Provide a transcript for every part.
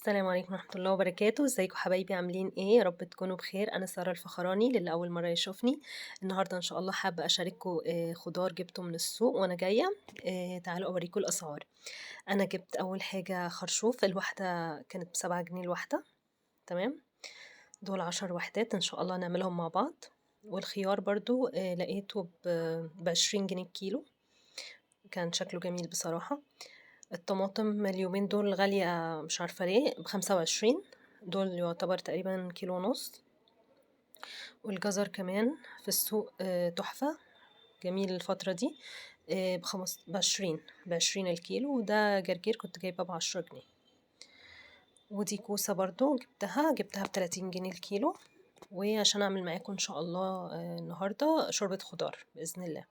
السلام عليكم ورحمة الله وبركاته، ازيكم حبايبي عاملين ايه؟ يا رب تكونوا بخير. انا سارة الفخراني للي اول مرة يشوفني. النهاردة ان شاء الله حابة اشارككم خضار جبته من السوق وانا جاية. تعالوا اوريكم الاسعار. انا جبت اول حاجة خرشوف، الواحدة كانت ب7 جنيه الواحدة. تمام. دول 10 وحدات ان شاء الله نعملهم مع بعض. والخيار برضو لقيته ب20 جنيه الكيلو. كان شكله جميل بصراحة. الطماطم اليومين دول غالية، مش عارفة ليه، ب25. دول يعتبر تقريبا كيلو ونص. والجزر كمان في السوق تحفة، جميل الفترة دي. بعشرين الكيلو. وده جرجير كنت جايبه ب10 جنيه. ودي كوسة برضو جبتها ب30 جنيه الكيلو. وعشان أعمل معاكم إن شاء الله النهاردة شوربة خضار بإذن الله،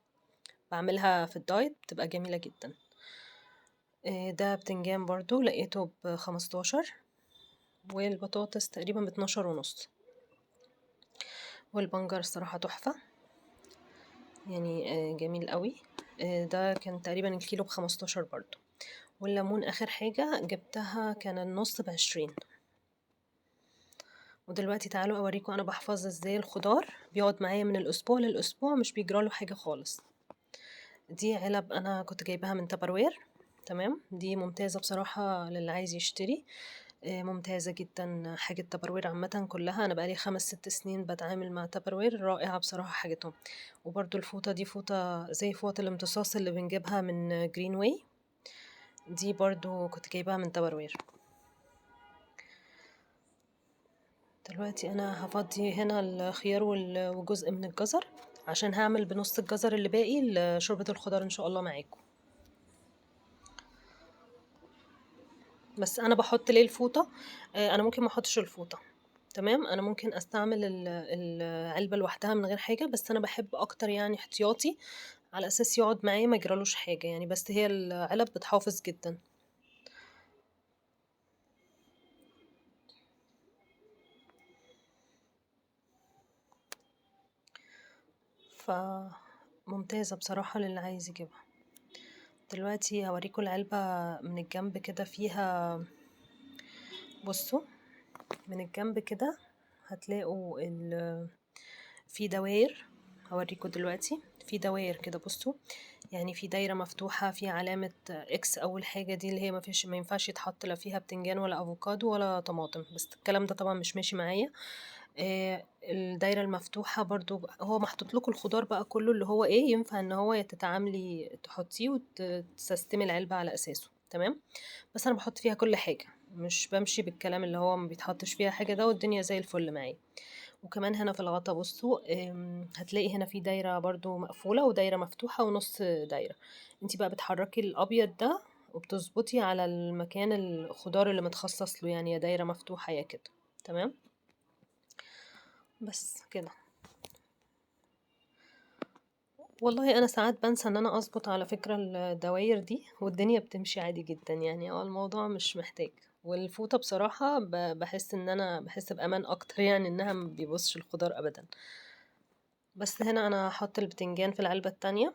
بعملها في الدايت بتبقى جميلة جدا. ده بتنجان برضو لقيته ب15. والبطاطس تقريبا ب12 ونص. والبنجر الصراحة تحفة، يعني جميل قوي. ده كان تقريبا الكيلو ب15 برضو. والليمون آخر حاجة جبتها كان النص ب20. ودلوقتي تعالوا أوريكم أنا بحفظ ازاي الخضار، بيقعد معايا من الأسبوع للأسبوع، مش بيجراله حاجة خالص. دي علب أنا كنت جايباها من تبروير. تمام. دي ممتازة بصراحة للي عايز يشتري. ممتازة جدا حاجة تبروير عامة كلها. أنا بقالي 5 6 سنين بتعامل مع تبروير، رائعة بصراحة حاجتهم. وبرضو الفوطة دي فوطة زي فوط الامتصاص اللي بنجيبها من جرين واي. دي برضو كنت جايباها من تبروير. دلوقتي أنا هفضي هنا الخيار وجزء من الجزر، عشان هعمل بنص الجزر اللي باقي شوربة الخضار إن شاء الله معاكم. بس انا بحط ليه الفوطه؟ انا ممكن ما احطش الفوطه. تمام. انا ممكن استعمل العلبه لوحدها من غير حاجه، بس انا بحب اكتر يعني احتياطي، على اساس يقعد معايا ما يجرالوش حاجه يعني. بس هي العلب بتحافظ جدا. فممتازه بصراحه للي عايز يجيبها. دلوقتي هوريكم العلبه من الجنب كده فيها. بصوا من الجنب كده هتلاقوا في دواير. هوريكم دلوقتي في دواير كده. بصوا، يعني في دايرة مفتوحة في علامة اكس. اول حاجة دي اللي هي ما ينفعش يتحط لا فيها بتنجان ولا افوكادو ولا طماطم، بس الكلام ده طبعا مش ماشي معايا. الدايرة المفتوحة برضو هو محطوط لكم الخضار بقى كله اللي هو ايه ينفع ان هو تتعاملي تحطيه وتستمي العلبة على اساسه. تمام. بس انا بحط فيها كل حاجة، مش بمشي بالكلام اللي هو ما بيتحطش فيها حاجة ده، والدنيا زي الفل معايا. وكمان هنا في الغطا بصوا، هتلاقي هنا في دايرة برضو مقفولة ودايرة مفتوحة ونص دايرة. انتي بقى بتحركي الأبيض ده وبتظبطي على المكان الخضار اللي متخصص له، يعني يا دايرة مفتوحة يا كده. تمام. بس كده. والله انا ساعات بنسى ان انا اظبط على فكرة الدواير دي، والدنيا بتمشي عادي جدا يعني. هو الموضوع مش محتاج. والفوطة بصراحة بحس بأمان أكتر يعني إنها ما بيبصش الخضار أبدا. بس هنا أنا هحط البتنجان في العلبة التانية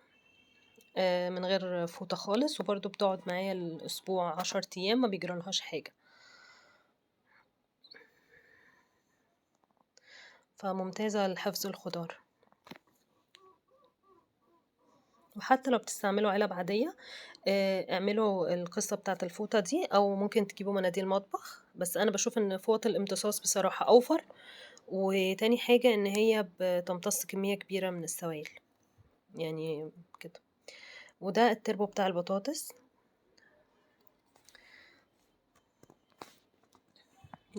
من غير فوطة خالص، وبرضو بتقعد معايا الأسبوع 10 أيام ما بيجرالهاش حاجة. فممتازة لحفظ الخضار. وحتى لو بتستعملوا علب عادية، اعملوا القصة بتاعة الفوطة دي، أو ممكن تجيبوا مناديل مطبخ. بس أنا بشوف إن فوط الامتصاص بصراحة أوفر. وتاني حاجة إن هي بتمتص كمية كبيرة من السوائل يعني كده. وده التربو بتاع البطاطس.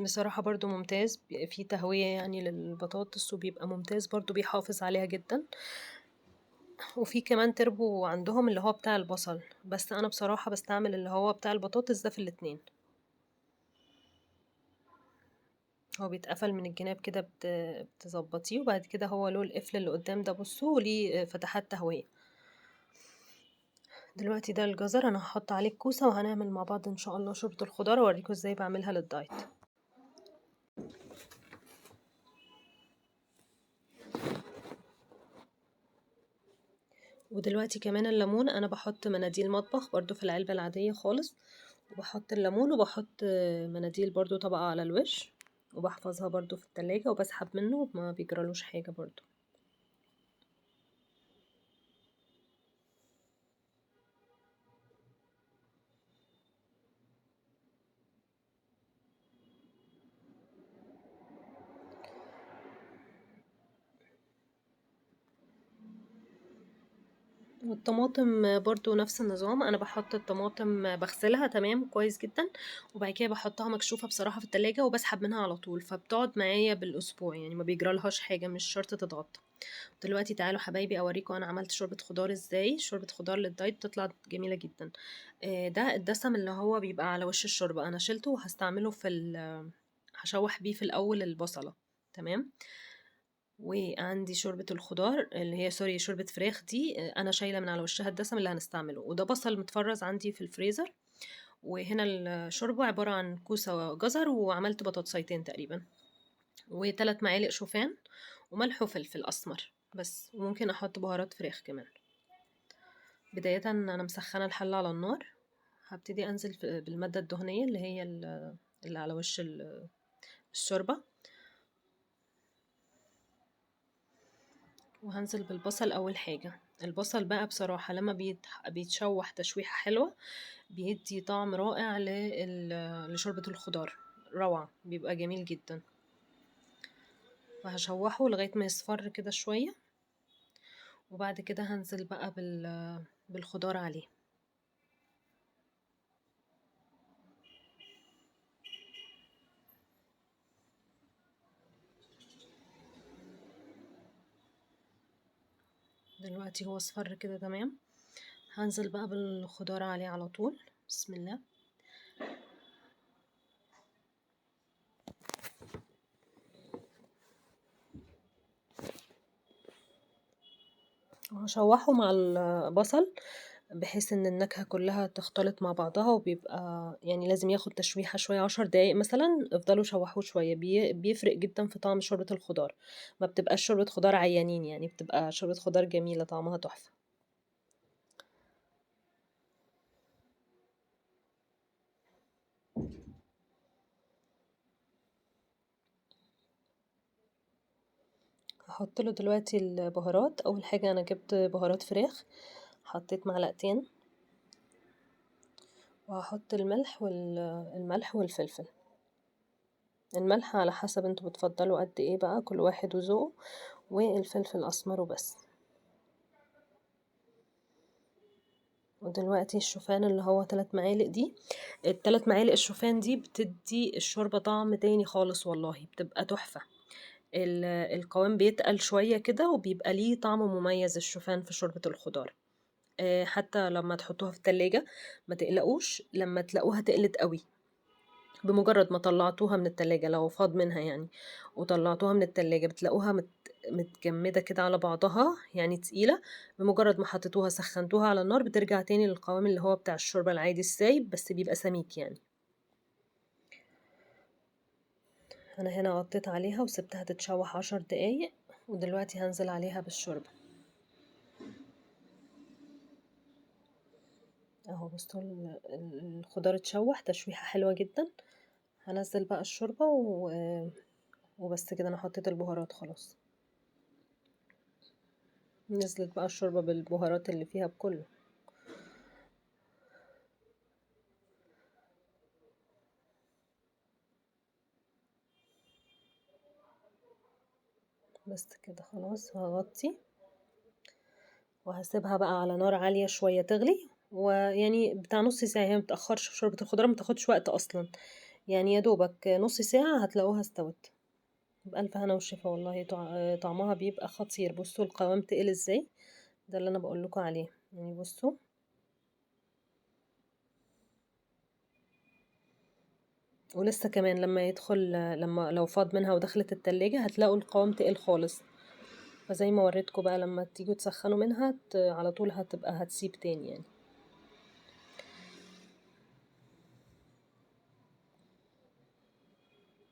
بصراحة برضو ممتاز، فيه تهوية يعني للبطاطس، وبيبقى ممتاز برضو بيحافظ عليها جدا. وفي كمان تربو عندهم اللي هو بتاع البصل، بس انا بصراحة بستعمل اللي هو بتاع البطاطس ده في الاتنين. هو بيتقفل من الجناب كده، بتظبطيه، وبعد كده هو له القفل اللي قدام ده. بصوا ليه فتحات تهوية. دلوقتي ده الجزر انا هحط عليه الكوسة، وهنعمل مع بعض ان شاء الله شوربة الخضار، واوريكم ازاي بعملها للدايت. ودلوقتي كمان الليمون انا بحط مناديل مطبخ برضو في العلبة العادية خالص، وبحط الليمون وبحط مناديل برضو طبقة على الوش، وبحفظها برضو في التلاجة وبسحب منه ما بيجرالوش حاجة برضو. والطماطم برضو نفس النظام، انا بحط الطماطم بغسلها تمام كويس جدا، وبعد كده بحطها مكشوفة بصراحة في التلاجة وبسحب منها على طول، فبتقعد معايا بالاسبوع يعني ما بيجرالهاش حاجة، مش شرط تتغطى. دلوقتي تعالوا حبايبي اوريكم انا عملت شوربة خضار ازاي. شوربة خضار للدايت بتطلع جميلة جدا. ده الدسم اللي هو بيبقى على وش الشوربة انا شلته وهستعمله هشوح بيه في الاول البصلة. تمام. وعندي شوربة الخضار اللي هي سوري شوربة فراخ دي، انا شايلة من على وشها الدسم اللي هنستعمله، وده بصل متفرز عندي في الفريزر. وهنا الشوربة عبارة عن كوسة جزر، وعملت بطاطسيتين تقريبا، و3 معالق شوفان، وملح وفلفل اسمر بس، وممكن احط بهارات فراخ كمان. بداية انا مسخنة الحلة على النار، هبتدي انزل بالمادة الدهنية اللي هي اللي على وش الشوربة، وهنزل بالبصل اول حاجة. البصل بقى بصراحة لما بيتشوح تشويحة حلوة بيدي طعم رائع لشوربة الخضار، روعة، بيبقى جميل جدا. وهشوحه لغاية ما يصفر كده شوية، وبعد كده هنزل بقى بالخضار عليه. دلوقتي هو اصفر كده تمام، هنزل بقى بالخضار عليه على طول. بسم الله. وهشوحه مع البصل بحيث ان النكهة كلها تختلط مع بعضها، وبيبقى يعني لازم ياخد تشويحة شوية 10 دقايق مثلا، افضلوا شوحوه شوية، بيفرق جدا في طعم شوربة الخضار. ما بتبقاش شوربة خضار عيانين يعني، بتبقى شوربة خضار جميلة طعمها تحفة. هحط له دلوقتي البهارات. اول حاجة انا جبت بهارات فراخ، حطيت معلقتين، وهحط الملح والفلفل. الملح على حسب انتوا بتفضلوا قد ايه بقى، كل واحد وذوقه. والفلفل الاسمر وبس. ودلوقتي الشوفان اللي هو 3 معالق دي، ال3 معالق الشوفان دي بتدي الشوربة طعم تاني خالص، والله بتبقى تحفة. القوام بيتقل شوية كده، وبيبقى ليه طعم مميز الشوفان في شوربة الخضار. حتى لما تحطوها في التلاجة ما تقلقوش لما تلاقوها تقلت قوي. بمجرد ما طلعتوها من التلاجة لو فاض منها يعني، وطلعتوها من التلاجة بتلاقوها متجمدة كده على بعضها يعني تقيلة. بمجرد ما حطيتوها سخنتوها على النار بترجع تاني للقوام اللي هو بتاع الشوربة العادي السايب، بس بيبقى سميك يعني. انا هنا غطيت عليها وسبتها تتشوح 10 دقايق، ودلوقتي هنزل عليها بالشوربة. اهو بصوا الخضار اتشوح تشويحة حلوة جدا. هنزل بقى الشوربة وبس كده، انا حطيت البهارات خلاص. نزلت بقى الشوربة بالبهارات اللي فيها بكله. بس كده خلاص هغطي، وهسيبها بقى على نار عالية شوية تغلي، ويعني بتاع نص ساعة، هي متأخرش، شوربة الخضار متاخدش وقت أصلا يعني، يا دوبك نص ساعة هتلاقوها استوت. بألف هنا والشفا والله، طعمها بيبقى خطير. بصوا القوام تقل ازاي، ده اللي انا بقولكوا عليه يعني. بصوا ولسه كمان لما يدخل، لما لو فاض منها ودخلت التلاجة هتلاقوا القوام تقل خالص. فزي ما وريتكم بقى لما تيجوا تسخنوا منها على طول هتبقى هتسيب تاني يعني.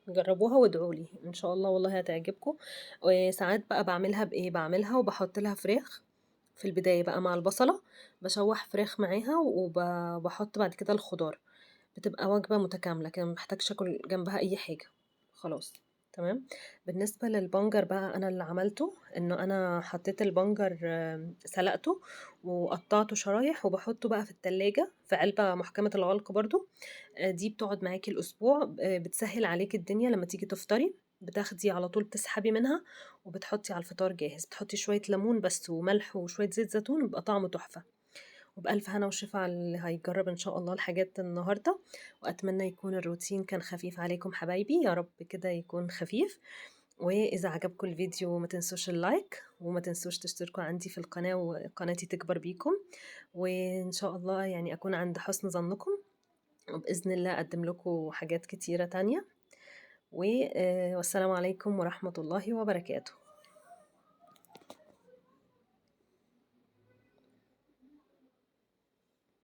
جربوها وادعولي ان شاء الله، والله هتعجبكم. وساعات بقى بعملها بايه، بعملها وبحط لها فراخ في البداية بقى مع البصلة، بشوح فراخ معاها وبحط بعد كده الخضار. بتبقى وجبة متكاملة كده، ما باحتاجش آكل جنبها أي حاجة، خلاص، تمام. بالنسبة للبنجر بقى أنا اللي عملته إنه أنا حطيت البنجر سلقته وقطعته شرايح وباحطه بقى في التلاجة في علبة محكمة الغلق برضه، دي بتقعد معاكِ الأسبوع، بتسهّل عليكِ الدنيا لمّا تيجي تفطري، بتاخدي على طول تسحبي منها وبتحطي على الفطار جاهز، بتحطي شوية ليمون بس وملح وشوية زيت زيتون وبيبقى طعمه تحفة. وبألف هنا وشفا على اللي هيجرب إن شاء الله الحاجات النهاردة، وأتمنى يكون الروتين كان خفيف عليكم حبايبي، يا رب كده يكون خفيف. وإذا عجبكم الفيديو ما تنسوش اللايك وما تنسوش تشتركوا عندي في القناة وقناتي تكبر بيكم، وإن شاء الله يعني أكون عند حسن ظنكم، وبإذن الله أقدم لكم حاجات كتيرة تانية. والسلام عليكم ورحمة الله وبركاته.